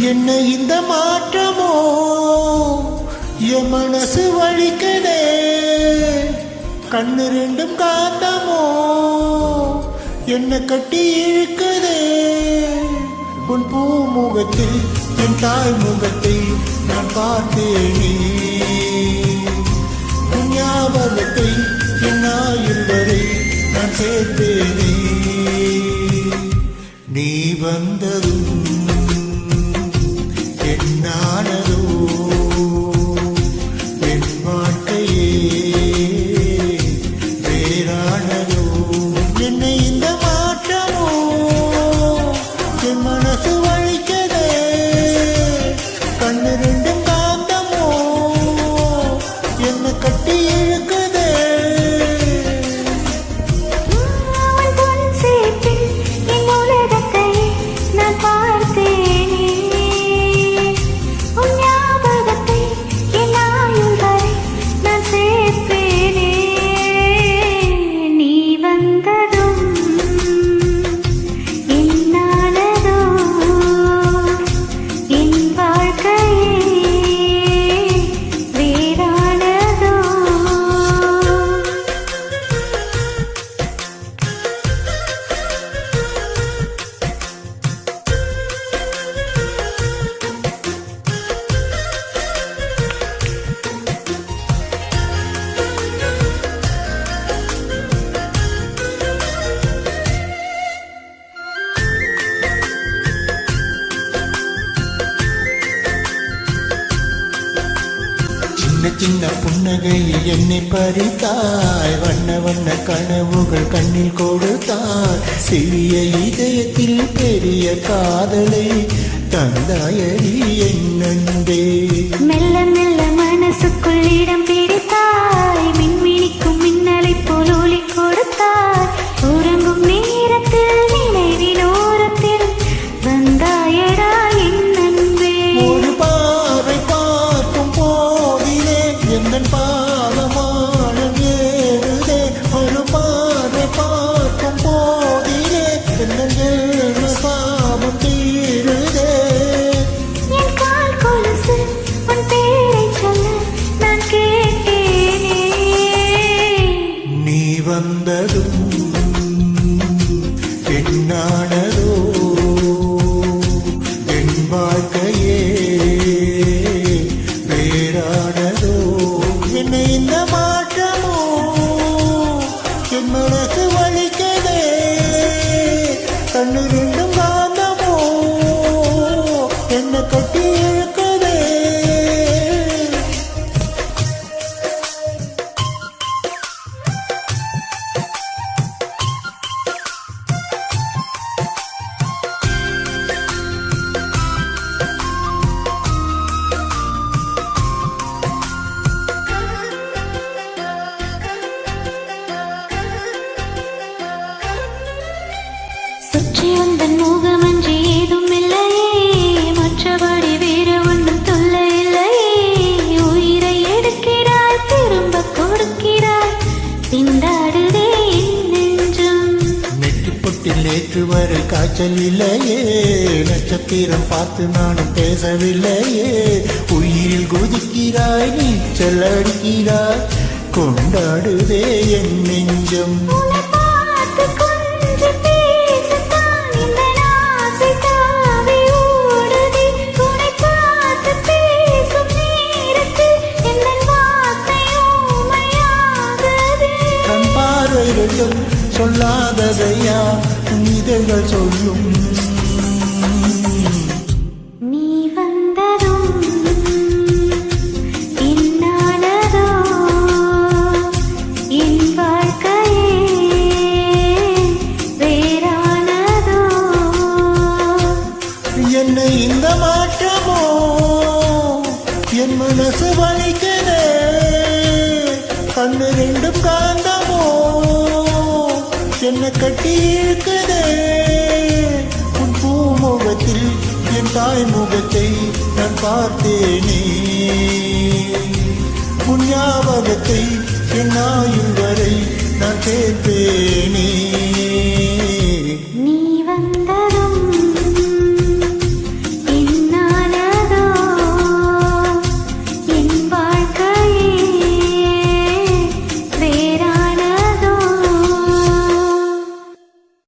என்ன இந்த மாற்றமோ என் மனசு வலிக்கதே, கண்ணு ரெண்டும் காந்தமோ என்ன கட்டி இழுக்கதே. உன் பூமுகத்தில் என் தாய் முகத்தை நான் பார்த்தேனே, உன் ஞாபகத்தை என் ஆயுள் வரை நான் சேர்த்தேனே. நீ வந்ததும் என்னானதோ என் வாழ்க்கையே வேறானதோ. என்னை இந்த மாற்றமோ என் மனசு வலிக்கதே, கண்ணு ரெண்டும் காந்தமோ என்ன கட்டி இழுக்குதே. சின்ன சின்ன புன்னகையில் என்னை பறித்தாய், வண்ண வண்ண கனவுகள் கண்ணில் கொடுத்தாய். சிறிய இதயத்தில் பெரிய காதலை தந்தாயடி என் நண்பே. மெல்ல மெல்ல மனசுக்குள் இடம் பிடித்தாய், மின்மினிக்கும் மின்னலை போல் ஒளி கொடுத்தாய். உறங்கும் நேரத்தில் நினைவின் ஓரத்தில் வந்தாயடா என் நண்பே. ஒரு பார்வை பார்க்கும் போதிலே என் பாதமான ஏறுதே, ஒரு பார்வை பார்க்கும் போதிலே என் சாபம் தீருதே. என் கால் கொலுசு உன் பேரை சொல்ல நான் கேட்டேனே. நீ வந்ததும் என்னானதோ என் வாழ்க்கையே வேறானதோ. என்னை இந்த மாற்றமோ என் மனசு வலிக்கதே, கண்ணு ரெண்டும் காந்தமோ என்ன கட்டி இழுக்கதே. சுற்றி வந்த முகமன்றி ஏதும் இல்லையே, மற்றபடி வேறு ஒன்றும் தொல்லை இல்லையே. உயிரை எடுக்கிறாய் திரும்ப கொடுக்கிறாய், திண்டாடுதே என் நெஞ்சம். நெட்டுப்பொட்டில் நேற்று வரை காய்ச்சல் இல்லையே, நட்சத்திரம் பார்த்து நானும் பேசவில்லையே. உயிரில் குதிக்கிறாய் நீச்சல் அடிக்கிறாய், கொண்டாடுதே என் நெஞ்சம். சொல்லாததையா இதழ்கள் சொல்லும். நீ வந்ததும் என்னானதோ என் வாழ்க்கையே வேறானதோ. என்னை இந்த மாற்றமோ என் மனசு வலிக்கதே, கண்ணு ரெண்டும் காந்தமோ என்ன கட்டி இழுக்கதே. உன் பூமுகத்தில் என் தாய் முகத்தை நான் பார்த்தேனே, உன் ஞாபகத்தை என் ஆயுள் வரை நான் சேர்ப்பேன்.